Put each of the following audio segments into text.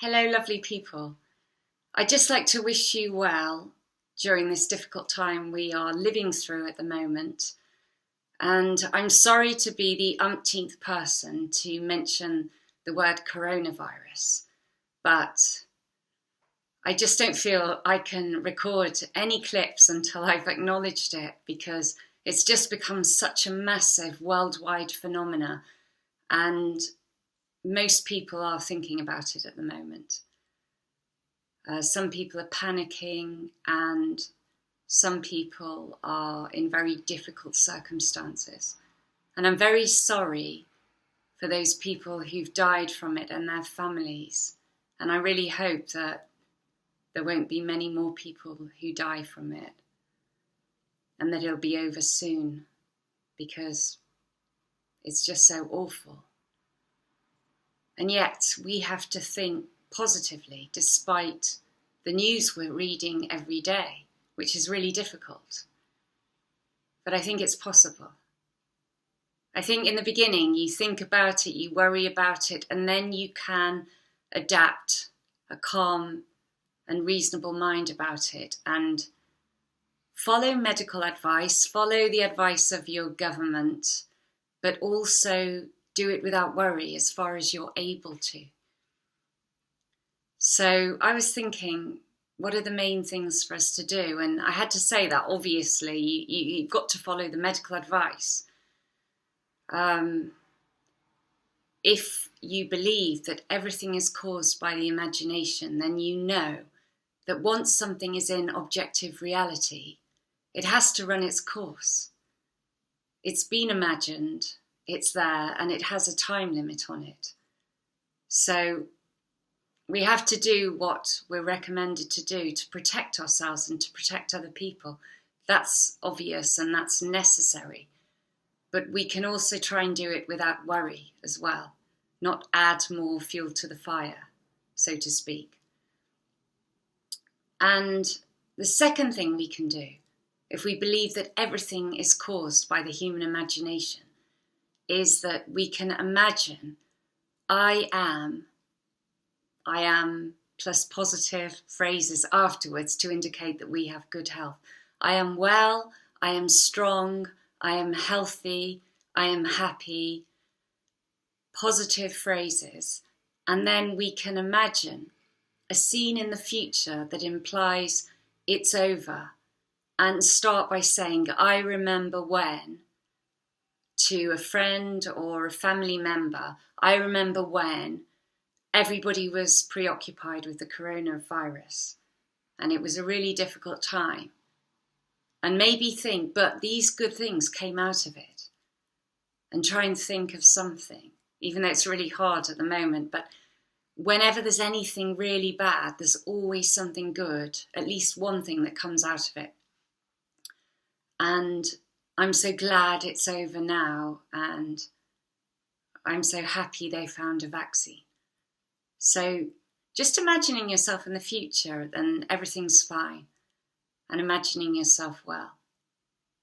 Hello, lovely people. I'd just like to wish you well during this difficult time we are living through at the moment. And I'm sorry to be the umpteenth person to mention the word coronavirus, but I just don't feel I can record any clips until I've acknowledged it because it's just become such a massive worldwide phenomena, and most people are thinking about it at the moment. Some people are panicking, and some people are in very difficult circumstances. And I'm very sorry for those people who've died from it and their families. And I really hope that there won't be many more people who die from it, and that it'll be over soon, because it's just so awful. And yet we have to think positively despite the news we're reading every day, which is really difficult. But I think it's possible. I think in the beginning you think about it, you worry about it, and then you can adapt a calm and reasonable mind about it and follow medical advice, follow the advice of your government, but also do it without worry as far as you're able to. So I was thinking, what are the main things for us to do? And I had to say that, obviously, you've got to follow the medical advice. If you believe that everything is caused by the imagination, then you know that once something is in objective reality, it has to run its course. It's been imagined, it's there, and it has a time limit on it. So we have to do what we're recommended to do to protect ourselves and to protect other people. That's obvious and that's necessary. But we can also try and do it without worry as well, not add more fuel to the fire, so to speak. And the second thing we can do, if we believe that everything is caused by the human imagination, is that we can imagine I am plus positive phrases afterwards to indicate that we have good health. I am well, I am strong, I am healthy, I am happy. Positive phrases. And then we can imagine a scene in the future that implies it's over, and start by saying, I remember when, to a friend or a family member, I remember when everybody was preoccupied with the coronavirus and it was a really difficult time. And maybe think, but these good things came out of it. And try and think of something, even though it's really hard at the moment. But whenever there's anything really bad, there's always something good, at least one thing that comes out of it. And I'm so glad it's over now, and I'm so happy they found a vaccine. So just imagining yourself in the future and everything's fine, and imagining yourself well.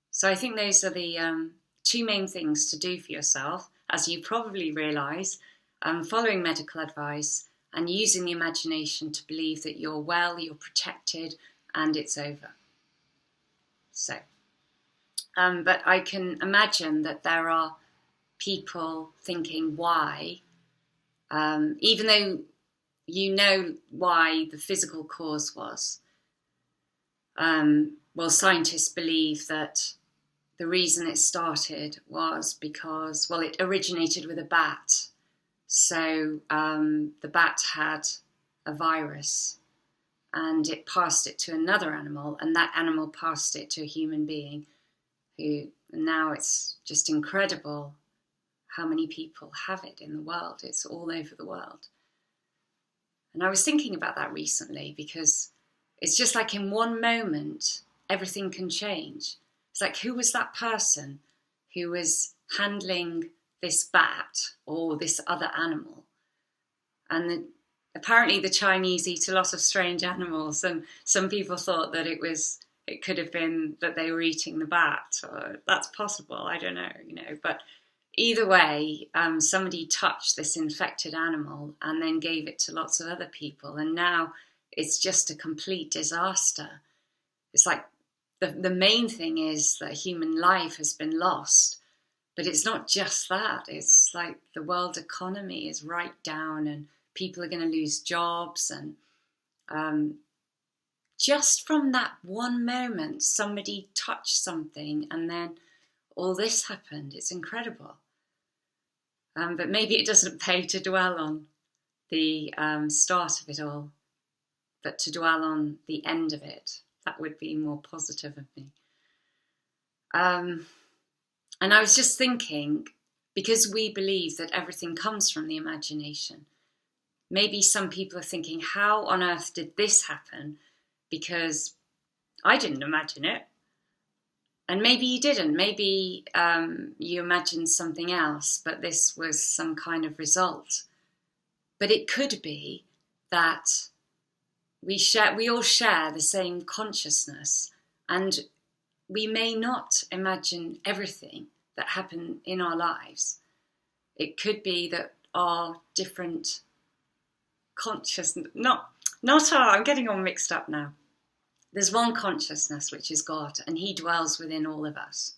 So I think those are the two main things to do for yourself, as you probably realise, following medical advice and using the imagination to believe that you're well, you're protected, and it's over. So, but I can imagine that there are people thinking why, even though you know why the physical cause was. Well, scientists believe that the reason it started was because, well, it originated with a bat. So the bat had a virus and it passed it to another animal, and that animal passed it to a human being who, now it's just incredible how many people have it in the world. It's all over the world. And I was thinking about that recently because it's just like in one moment, everything can change. It's like, who was that person who was handling this bat or this other animal? And apparently the Chinese eat a lot of strange animals, and some people thought that it could have been that they were eating the bat, or that's possible, I don't know, but either way, somebody touched this infected animal and then gave it to lots of other people, and now it's just a complete disaster. It's like the main thing is that human life has been lost, but it's not just that. It's like the world economy is right down, and people are going to lose jobs, and just from that one moment, somebody touched something, and then all this happened. It's incredible. But maybe it doesn't pay to dwell on the start of it all, but to dwell on the end of it. That would be more positive of me. And I was just thinking, because we believe that everything comes from the imagination, maybe some people are thinking, how on earth did this happen? Because I didn't imagine it. And maybe you didn't. Maybe you imagined something else, but this was some kind of result. But it could be that we all share the same consciousness, and we may not imagine everything that happened in our lives. It could be that our different consciousness, I'm getting all mixed up now. There's one consciousness, which is God, and he dwells within all of us,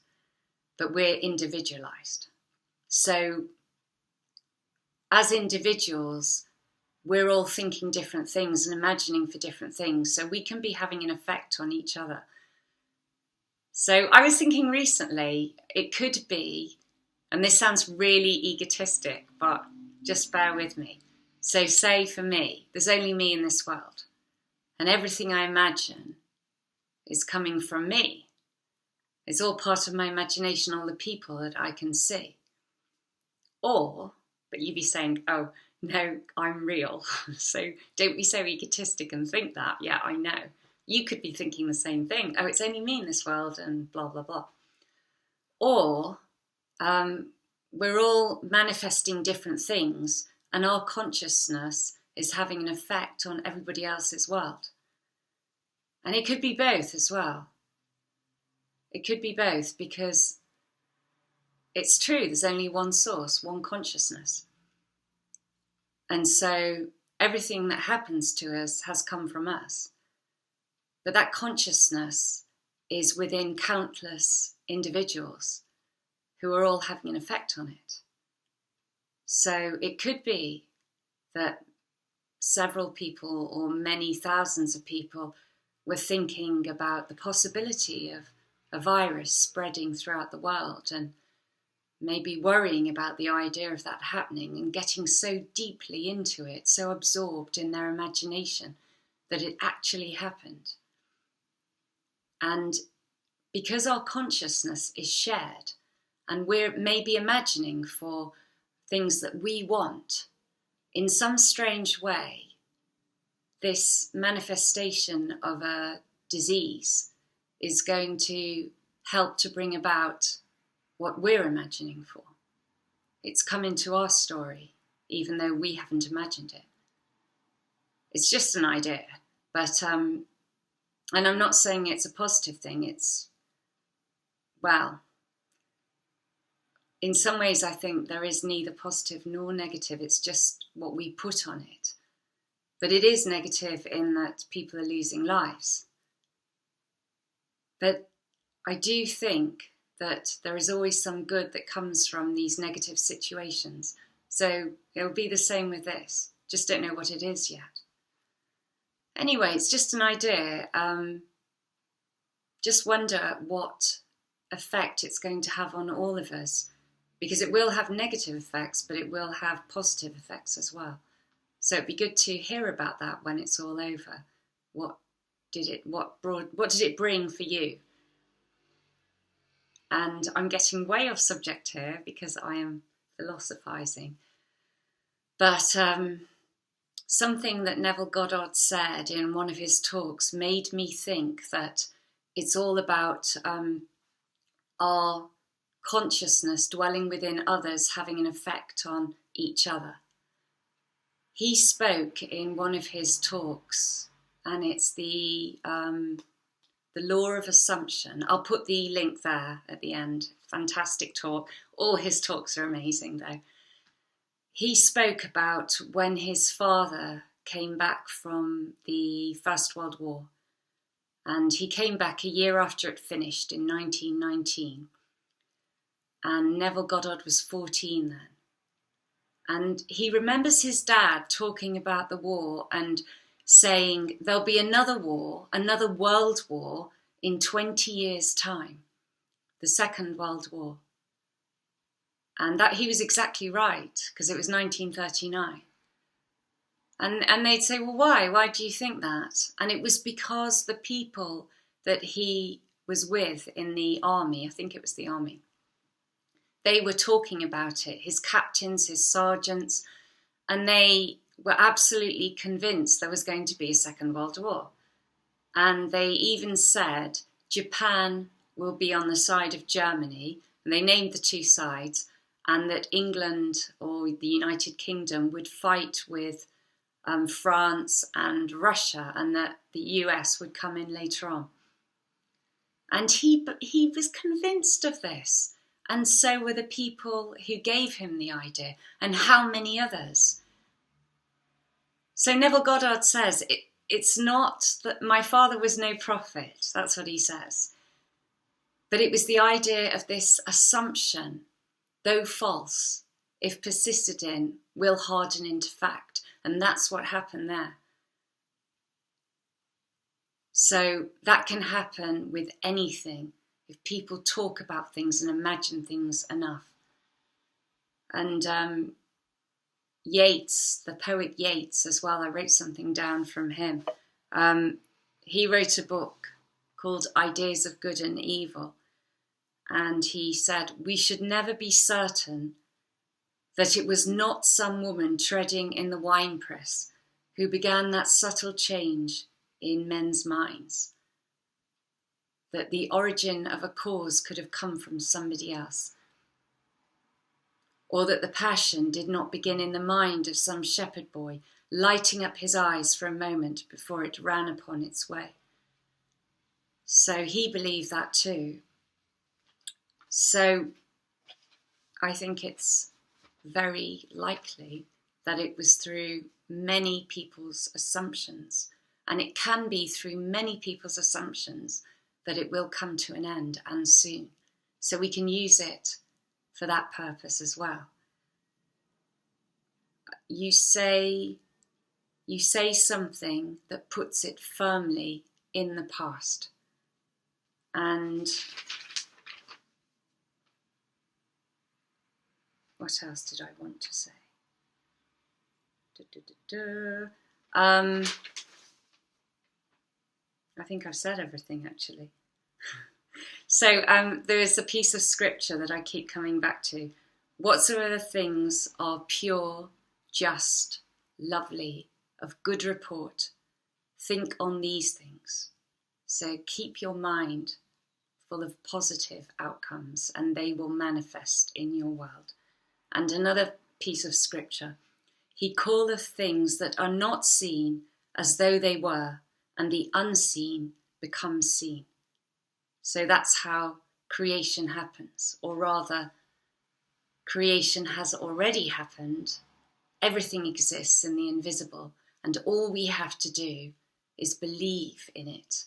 but we're individualized. So as individuals, we're all thinking different things and imagining for different things, so we can be having an effect on each other. So I was thinking recently, it could be, and this sounds really egotistic, but just bear with me. So say for me, there's only me in this world, and everything I imagine is coming from me. It's all part of my imagination, all the people that I can see. Or, but you'd be saying, oh, no, I'm real. So don't be so egotistic and think that. Yeah, I know. You could be thinking the same thing. Oh, it's only me in this world and blah, blah, blah. Or we're all manifesting different things, and our consciousness is having an effect on everybody else's world. And it could be both as well. It could be both, because it's true, there's only one source, one consciousness. And so everything that happens to us has come from us. But that consciousness is within countless individuals who are all having an effect on it. So it could be that several people or many thousands of people were thinking about the possibility of a virus spreading throughout the world, and maybe worrying about the idea of that happening and getting so deeply into it, so absorbed in their imagination that it actually happened. And because our consciousness is shared, and we're maybe imagining for things that we want, in some strange way, this manifestation of a disease is going to help to bring about what we're imagining for. It's come into our story, even though we haven't imagined it. It's just an idea, but, and I'm not saying it's a positive thing, it's, well, in some ways I think there is neither positive nor negative, it's just what we put on it. But it is negative in that people are losing lives. But I do think that there is always some good that comes from these negative situations. So it'll be the same with this. Just don't know what it is yet. Anyway, it's just an idea. Just wonder what effect it's going to have on all of us. Because it will have negative effects, but it will have positive effects as well. So it'd be good to hear about that when it's all over. What did it bring for you? And I'm getting way off subject here because I am philosophizing. But something that Neville Goddard said in one of his talks made me think that it's all about our consciousness dwelling within others having an effect on each other. He spoke in one of his talks, and it's the law of assumption. I'll put the link there at the end. Fantastic talk. All his talks are amazing, though. He spoke about when his father came back from the First World War. And he came back a year after it finished in 1919. And Neville Goddard was 14 then. And he remembers his dad talking about the war and saying there'll be another war, another world war in 20 years' time, the Second World War. And that he was exactly right, because it was 1939. And they'd say, well, why? Why do you think that? And it was because the people that he was with in the army, I think it was the army, they were talking about it, his captains, his sergeants, and they were absolutely convinced there was going to be a Second World War. And they even said Japan will be on the side of Germany, and they named the two sides, and that England or the United Kingdom would fight with France and Russia, and that the US would come in later on. And he was convinced of this, and so were the people who gave him the idea, and how many others. So Neville Goddard says, it's not that my father was no prophet, that's what he says, but it was the idea of this assumption, though false, if persisted in, will harden into fact. And that's what happened there. So that can happen with anything if people talk about things and imagine things enough. And Yeats, the poet Yeats as well, I wrote something down from him. He wrote a book called Ideas of Good and Evil. And he said, we should never be certain that it was not some woman treading in the winepress who began that subtle change in men's minds, that the origin of a cause could have come from somebody else, or that the passion did not begin in the mind of some shepherd boy, lighting up his eyes for a moment before it ran upon its way. So he believed that too. So I think it's very likely that it was through many people's assumptions, and it can be through many people's assumptions that it will come to an end, and soon. So we can use it for that purpose as well. You say something that puts it firmly in the past. And what else did I want to say? I think I've said everything, actually. So there is a piece of scripture that I keep coming back to. Whatsoever things are pure, just, lovely, of good report, think on these things. So keep your mind full of positive outcomes, and they will manifest in your world. And another piece of scripture. He calleth things that are not seen as though they were, and the unseen becomes seen. So that's how creation happens, or rather, creation has already happened. Everything exists in the invisible, and all we have to do is believe in it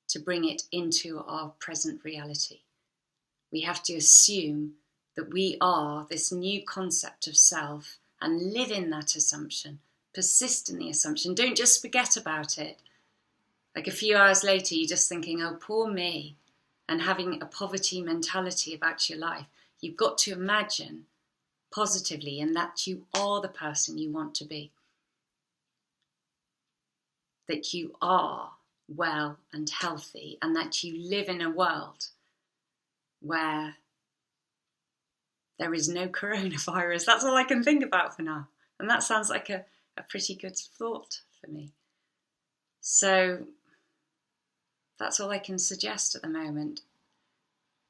to bring it into our present reality. We have to assume that we are this new concept of self and live in that assumption, persist in the assumption. Don't just forget about it. Like a few hours later, you're just thinking, oh, poor me, and having a poverty mentality about your life. You've got to imagine positively and that you are the person you want to be. That you are well and healthy, and that you live in a world where there is no coronavirus. That's all I can think about for now. And that sounds like a pretty good thought for me. So that's all I can suggest at the moment.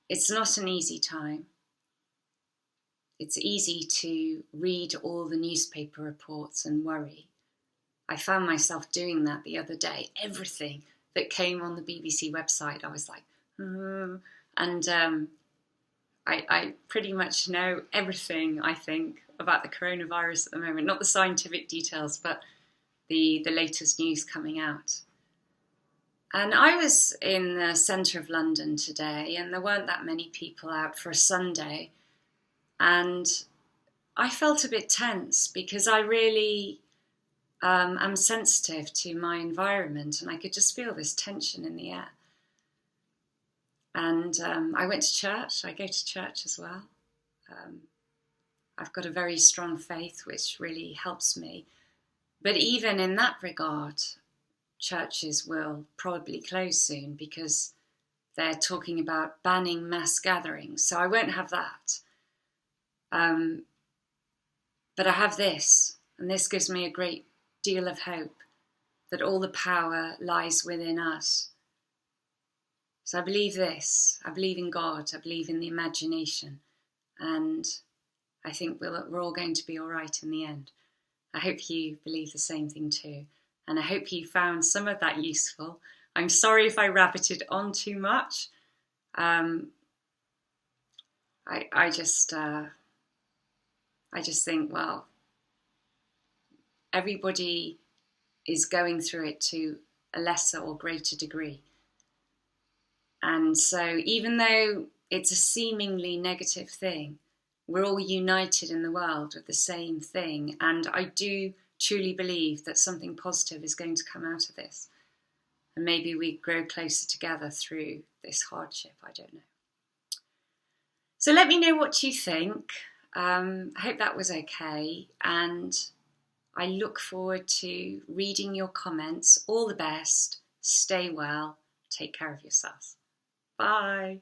It's not an easy time. It's easy to read all the newspaper reports and worry. I found myself doing that the other day. Everything that came on the BBC website, I was like, and I pretty much know everything, I think, about the coronavirus at the moment. Not the scientific details, but the latest news coming out. And I was in the centre of London today, and there weren't that many people out for a Sunday. And I felt a bit tense because I really am sensitive to my environment, and I could just feel this tension in the air. And I went to church. I go to church as well. I've got a very strong faith, which really helps me. But even in that regard, churches will probably close soon because they're talking about banning mass gatherings. So I won't have that. But I have this, and this gives me a great deal of hope that all the power lies within us. So I believe this. I believe in God. I believe in the imagination. And I think we're all going to be all right in the end. I hope you believe the same thing too. And I hope you found some of that useful. I'm sorry if I rabbited on too much. I just think, well, everybody is going through it to a lesser or greater degree. And so even though it's a seemingly negative thing, we're all united in the world with the same thing. And I do truly believe that something positive is going to come out of this. And maybe we grow closer together through this hardship. I don't know. So let me know what you think. I hope that was okay. And I look forward to reading your comments. All the best. Stay well. Take care of yourselves. Bye.